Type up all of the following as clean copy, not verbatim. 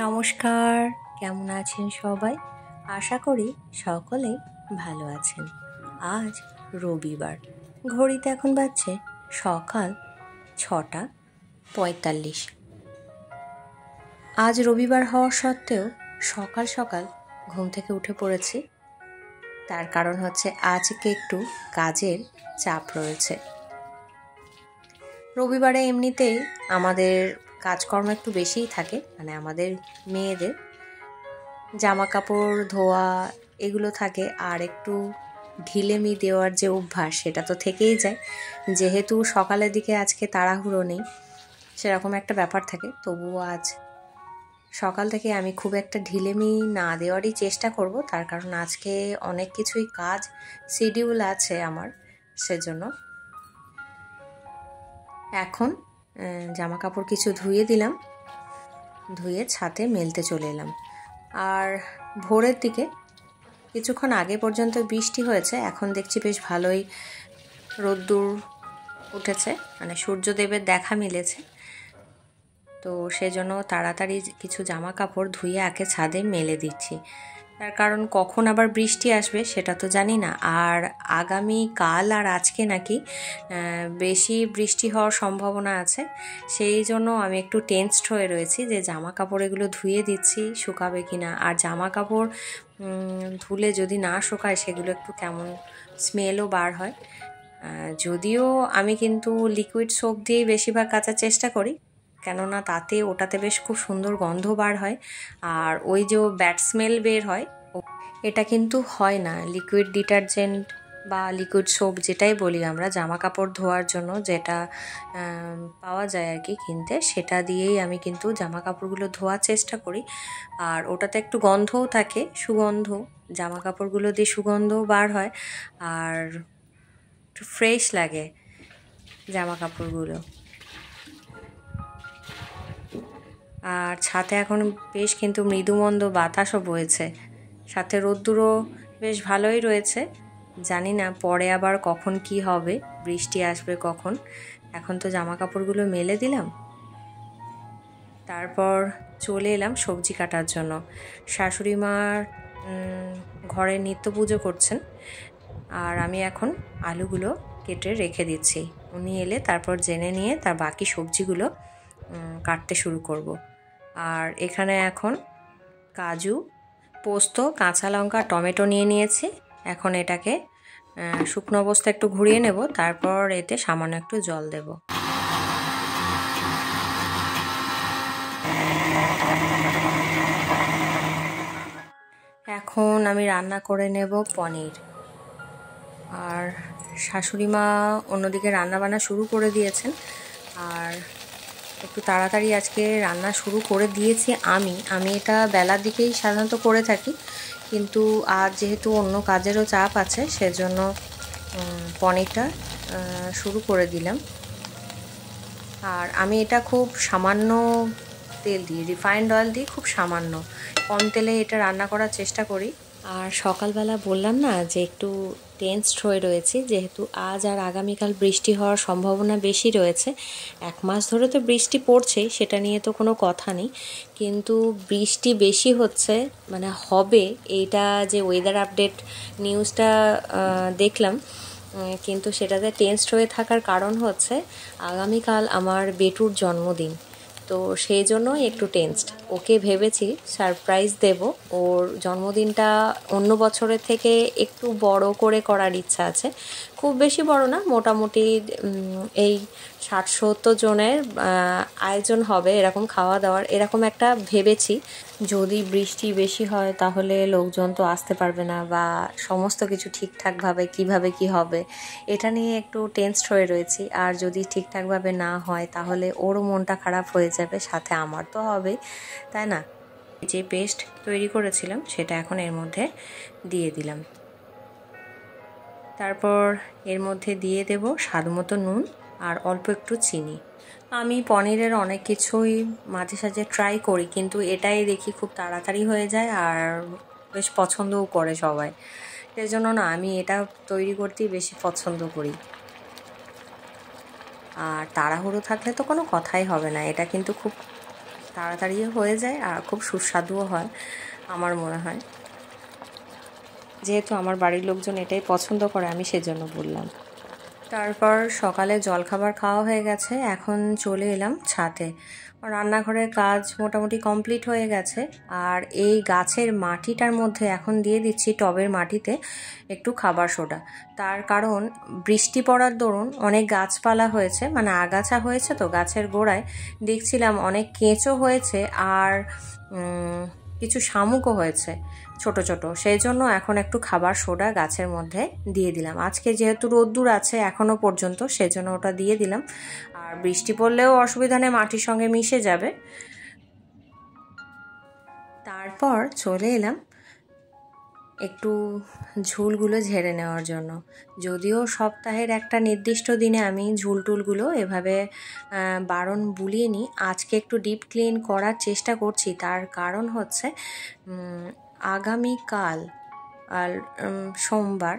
নমস্কার, কেমন আছেন সবাই? আশা করি সকলেই ভালো আছেন। আজ রবিবার, ঘড়িতে এখন বাজছে সকাল 6:45। আজ রবিবার হওয়া সত্ত্বেও সকাল সকাল ঘুম থেকে উঠে পড়েছি। তার কারণ হচ্ছে আজকে একটু কাজের চাপ রয়েছে। রবিবারে এমনিতেই আমাদের কাজকর্ম একটু বেশিই থাকে, মানে আমাদের মেয়েদের জামা কাপড় ধোয়া এগুলো থাকে, আর একটু ঢিলেমি দেওয়ার যে অভ্যাস সেটা তো থেকেই যায়। যেহেতু সকালের দিকে আজকে তাড়াহুড়ো নেই, সেরকম একটা ব্যাপার থাকে। তবুও আজ সকাল থেকে আমি খুব একটা ঢিলেমি না দেওয়ারই চেষ্টা করব, তার কারণ আজকে অনেক কিছুই কাজ শিডিউল আছে আমার। সেজন্য এখন জামা কাপড় কিছু ধুয়ে দিলাম, ধুয়ে ছাদে মেলতে চলে এলাম। আর ভোরের দিকে কিছুক্ষণ আগে পর্যন্ত বৃষ্টি হয়েছে, এখন দেখছি বেশ ভালোই রোদ্দুর উঠেছে, মানে সূর্যদেবের দেখা মিলেছে। তো সেজন্য তাড়াতাড়ি কিছু জামা কাপড় ধুয়ে আগে ছাদে মেলে দিচ্ছি, তার কারণ কখন আবার বৃষ্টি আসবে সেটা তো জানি না। আর আগামী কাল আর আজকে নাকি বেশি বৃষ্টি হওয়ার সম্ভাবনা আছে। সেই জন্য আমি একটু টেনসড হয়ে রয়েছি যে জামা কাপড় এগুলো ধুয়ে দিচ্ছি, শুকাবে কি না। আর জামা কাপড় ধুলে যদি না শুকায় সেগুলো একটু কেমন স্মেলও বার হয়। যদিও আমি কিন্তু লিকুইড সোপ দিয়েই বেশিরভাগ কাচার চেষ্টা করি, কেননা ওটাতে বেশ খুব সুন্দর গন্ধ বার হয়। আর ওই যে ব্যাড স্মেল বের হয়, এটা কিন্তু হয় না লিকুইড ডিটারজেন্ট বা লিকুইড সোপ, যেটাই বলি আমরা জামা কাপড় ধোয়ার জন্য, যেটা পাওয়া যায় আর কি কিনতে, সেটা দিয়েই আমি কিন্তু জামা কাপড়গুলো ধোয়ার চেষ্টা করি। আর ওটাতে একটু গন্ধও থাকে, সুগন্ধ, জামা কাপড়গুলো দিয়ে সুগন্ধও বার হয়, আর একটু ফ্রেশ লাগে জামা কাপড়গুলো। আর ছাদে এখন বেশ কিন্তু মৃদুমন্দ বাতাসও বইছে, সাথে রোদ্দুরও বেশ ভালোই রয়েছে। জানি না পরে আবার কখন কি হবে, বৃষ্টি আসবে কখন। এখন তো জামা কাপড়গুলো মেলে দিলাম, তারপর চলে এলাম সবজি কাটার জন্য। শাশুড়ি মার ঘরে নিত্য পুজো করছেন, আর আমি এখন আলুগুলো কেটে রেখে দিচ্ছি। উনি এলে তারপর জেনে নিয়ে তার বাকি সবজিগুলো কাটতে শুরু করব। আর এখানে এখন কাজু, পোস্ত, কাঁচা লঙ্কা, টমেটো নিয়ে নিয়েছি। এখন এটাকে শুকনো অবস্থা একটু ঘুরিয়ে নেব, তারপর এতে সামান্য একটু জল দেব। এখন আমি রান্না করে নেব পনির। আর শাশুড়ি মা অন্যদিকে রান্নাবান্না শুরু করে দিয়েছেন, আর একটু তাড়াতাড়ি আজকে রান্না শুরু করে দিয়েছি। আমি এটা বেলার দিকেই সাধারণত করে থাকি, কিন্তু আজ যেহেতু অন্য কাজেরও চাপ আছে, সেজন্য পনিরটা শুরু করে দিলাম। আর আমি এটা খুব সামান্য তেল দিই, রিফাইন্ড অয়েল দিই, খুব সামান্য কম তেলে এটা রান্না করার চেষ্টা করি। আর সকালবেলা বললাম না যে একটু টেনসড হয়ে রয়েছি, যেহেতু আজ আর আগামীকাল বৃষ্টি হওয়ার সম্ভাবনা বেশি রয়েছে। 1 মাস ধরে তো বৃষ্টি পড়ছেই, সেটা নিয়ে তো কোনো কথা নেই, কিন্তু বৃষ্টি বেশি হচ্ছে মানে হবে, এইটা যে ওয়েদার আপডেট নিউজটা দেখলাম, কিন্তু সেটাতে টেনসড হয়ে থাকার কারণ হচ্ছে আগামীকাল আমার বেটুর জন্মদিন। তো সেই জন্যই একটু টেনসড। ওকে ভেবেছি সারপ্রাইজ দেব। ওর জন্মদিনটা অন্য বছরের থেকে একটু বড় করে করার ইচ্ছা আছে, খুব বেশি বড় না, মোটামুটি এই 60-70 জনের আয়োজন হবে, এরকম খাওয়া দাওয়ার এরকম একটা ভেবেছি। যদি বৃষ্টি বেশি হয় তাহলে লোকজন তো আসতে পারবে না, বা সমস্ত কিছু ঠিকঠাকভাবে কিভাবে কি হবে এটা নিয়ে একটু টেনসড হয়ে রয়েছি। আর যদি ঠিকঠাকভাবে না হয় তাহলে ওরও মনটা খারাপ হয়ে যাবে, সাথে আমার তো হবেই, তাই না? যে পেস্ট তৈরি করেছিলাম সেটা এখন এর মধ্যে দিয়ে দিলাম, তারপর এর মধ্যে দিয়ে দেব স্বাদমতো নুন আর অল্প একটু চিনি। আমি পনিরের অনেক কিছুই মাঝে সাঝে ট্রাই করি, কিন্তু এটাই দেখি খুব তাড়াতাড়ি হয়ে যায় আর বেশ পছন্দও করে সবাই। সেই জন্য না আমি এটা তৈরি করতেই বেশি পছন্দ করি। আর তাড়াহুড়ো থাকলে তো কোনো কথাই হবে না, এটা কিন্তু খুব তাড়াতাড়ি হয়ে যায় আর খুব সুস্বাদুও হয় আমার মনে হয়। যেহেতু আমার বাড়ির লোকজন এটাই পছন্দ করে আমি সেজন্য বললাম। তারপর সকালে জলখাবার খাওয়া হয়ে গেছে, এখন চলে এলাম ছাদে। রান্নাঘরের কাজ মোটামুটি কমপ্লিট হয়ে গেছে। আর এই গাছের মাটিটার মধ্যে এখন দিয়ে দিচ্ছি টবের মাটিতে একটু খাবার সোডা। তার কারণ বৃষ্টি পড়ার দরুন অনেক গাছপালা হয়েছে, মানে আগাছা হয়েছে, তো গাছের গোড়ায় দেখছিলাম অনেক কেঁচো হয়েছে আর কিছু শামুকও হয়েছে ছোট ছোট। সেই জন্য এখন একটু খাবার সোডা গাছের মধ্যে দিয়ে দিলাম। আজকে যেহেতু রোদ্দুর আছে এখনো পর্যন্ত, সেজন্য ওটা দিয়ে দিলাম। আর বৃষ্টি পড়লেও অসুবিধা নেই, মাটির সঙ্গে মিশে যাবে। তারপর চলে এলাম একটু ঝুলগুলো ঝেড়ে নেওয়ার জন্য। যদিও সপ্তাহের একটা নির্দিষ্ট দিনে আমি ঝুলটুলগুলো এভাবে বারণ বুলিয়ে নিই, আজকে একটু ডিপ ক্লিন করার চেষ্টা করছি। তার কারণ হচ্ছে আগামীকাল আর সোমবার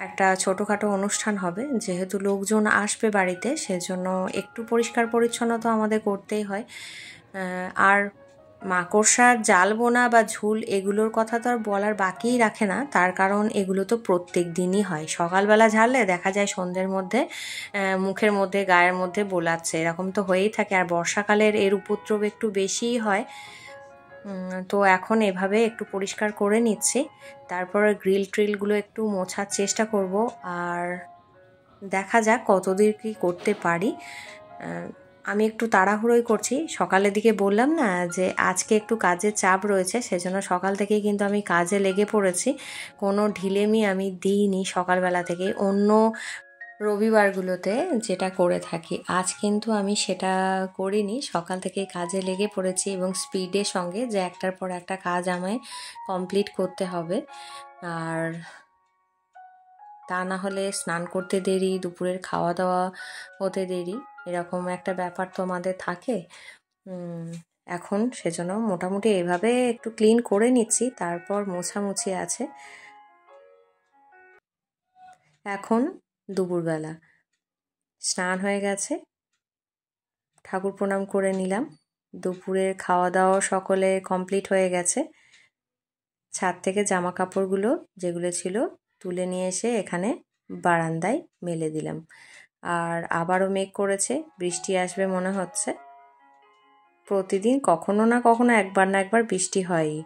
একটা ছোটোখাটো অনুষ্ঠান হবে, যেহেতু লোকজন আসবে বাড়িতে, সেজন্য একটু পরিষ্কার পরিচ্ছন্নতা আমাদের করতেই হয়। আর মাকড়সার জাল বোনা বা ঝুল এগুলোর কথা তো আর বলার বাকিই রাখে না, তার কারণ এগুলো তো প্রত্যেক দিনই হয়। সকালবেলা ঝাড়লে দেখা যায় সন্ধ্যের মধ্যে মুখের মধ্যে গায়ের মধ্যে বোলাচ্ছে, এরকম তো হয়েই থাকে। আর বর্ষাকালের এর উপদ্রব একটু বেশিই হয়। তো এখন এভাবে একটু পরিষ্কার করে নিচ্ছি। তারপরে গ্রিল ট্রিলগুলো একটু মোছার চেষ্টা করব, আর দেখা যাক কতদূর কি করতে পারি। আমি একটু তাড়াহুড়োই করছি। সকালের দিকে বললাম না যে আজকে একটু কাজের চাপ রয়েছে, সেজন্য সকাল থেকেই কিন্তু আমি কাজে লেগে পড়েছি। কোনো ঢিলেমি আমি দিইনি সকালবেলা থেকে অন্য রবিবারগুলোতে যেটা করে থাকি। আজ কিন্তু আমি সেটা করিনি, সকাল থেকেই কাজে লেগে পড়েছি এবং স্পিডের সঙ্গে, যে একটার পর একটা কাজ আমায় কমপ্লিট করতে হবে। আর তা না হলে স্নান করতে দেরি, দুপুরের খাওয়া দাওয়া হতে দেরি, এরকম একটা ব্যাপার তো আমাদের থাকে। এখন সেজন্য মোটামুটি এভাবে একটু ক্লিন করে নিচ্ছি। তারপর মোছামুছি আছে। এখন দুপুরবেলা স্নান হয়ে গেছে, ঠাকুর প্রণাম করে নিলাম, দুপুরের খাওয়া দাওয়া সকলে কমপ্লিট হয়ে গেছে। ছাদ থেকে জামা কাপড়গুলো যেগুলো ছিল তুলে নিয়ে এসে এখানে বারান্দায় মেলে দিলাম। আর আবারও মেঘ করেছে, বৃষ্টি আসবে মনে হচ্ছে। প্রতিদিন কখনো না কখনো একবার না একবার বৃষ্টি হয়ই।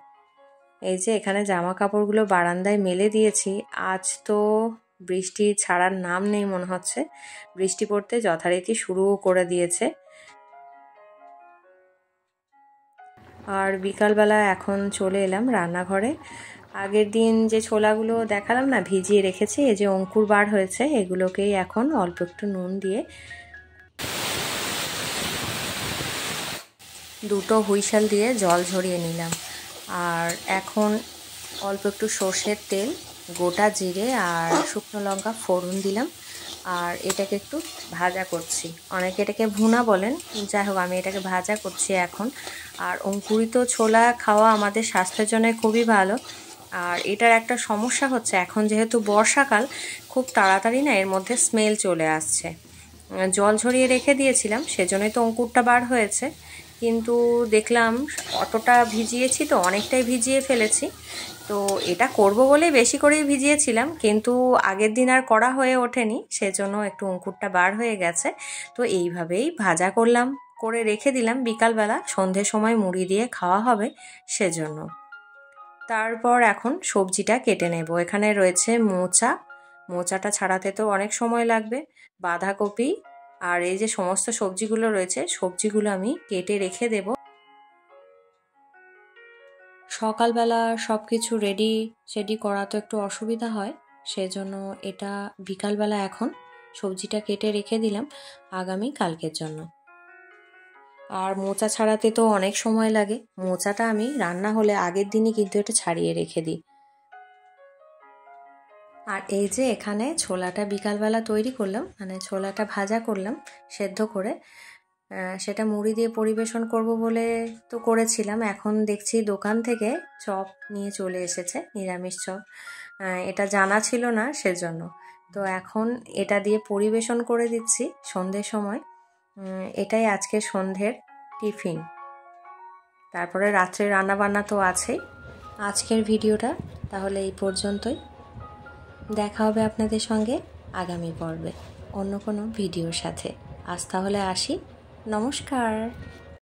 এই যে এখানে জামা কাপড়গুলো বারান্দায় মেলে দিয়েছি, আজ তো বৃষ্টি ছাড়ার নাম নেই মনে হচ্ছে। বৃষ্টি পড়তে যথারীতি শুরুও করে দিয়েছে। আর বিকালবেলা এখন চলে এলাম রান্নাঘরে। আগের দিন যে ছোলাগুলো দেখালাম না ভিজিয়ে রেখেছি, এই যে অঙ্কুর বার হয়েছে, এগুলোকেই এখন অল্প একটু নুন দিয়ে দুটো হুইসেল দিয়ে জল ঝরিয়ে নিলাম। আর এখন অল্প একটু সর্ষের তেল, গোটা জিরে আর শুকনো লঙ্কা ফোড়ন দিলাম। আর এটাকে একটু ভাজা করছি, অনেকে এটাকে ভুনা বলেন, যাই হোক আমি এটাকে ভাজা করছি এখন। আর অঙ্কুরিত ছোলা খাওয়া আমাদের স্বাস্থ্যের জন্য খুবই ভালো। আর এটার একটা সমস্যা হচ্ছে, এখন যেহেতু বর্ষাকাল, খুব তাড়াতাড়ি না এর মধ্যে স্মেল চলে আসছে। জল ঝরিয়ে রেখে দিয়েছিলাম, সেজন্যই তো অঙ্কুরটা বার হয়েছে, কিন্তু দেখলাম অতটা ভিজিয়েছি তো অনেকটাই ভিজিয়ে ফেলেছি। তো এটা করব বলেই বেশি করেই ভিজিয়েছিলাম, কিন্তু আগের দিন আর করা হয়ে ওঠেনি, সেজন্য একটু অঙ্কুরটা বার হয়ে গেছে। তো এইভাবেই ভাজা করলাম, করে রেখে দিলাম, বিকালবেলা সন্ধ্যের সময় মুড়ি দিয়ে খাওয়া হবে সেজন্য। তারপর এখন সবজিটা কেটে নেব। এখানে রয়েছে মোচাটা ছাড়াতে তো অনেক সময় লাগবে, বাঁধাকপি, আর এই যে সমস্ত সবজিগুলো রয়েছে, সবজিগুলো আমি কেটে রেখে দেব। সকালবেলা সব কিছু রেডি করা তো একটু অসুবিধা হয়, সেজন্য এটা বিকালবেলা এখন সবজিটা কেটে রেখে দিলাম আগামী কালকের জন্য। আর মোচা ছাড়াতে তো অনেক সময় লাগে, মোচাটা আমি রান্না হলে আগের দিনই কিন্তু এটা ছাড়িয়ে রেখে দিই। আর এই যে এখানে ছোলাটা বিকালবেলা তৈরি করলাম, মানে ছোলাটা ভাজা করলাম সেদ্ধ করে, সেটা মুড়ি দিয়ে পরিবেশন করব বলে তো করেছিলাম। এখন দেখছি দোকান থেকে চপ নিয়ে চলে এসেছে, নিরামিষ চপ, এটা জানা ছিল না সেজন্য। তো এখন এটা দিয়ে পরিবেশন করে দিচ্ছি সন্ধ্যের সময়। এটাই আজকে সন্ধ্যের টিফিন। তারপরে রাত্রে রান্নাবান্না তো আছেই। আজকের ভিডিওটা তাহলে এই পর্যন্তই। দেখা হবে আপনাদের সঙ্গে আগামী পর্বে অন্য কোনো ভিডিওর সাথে। আজ তাহলে আসি, নমস্কার।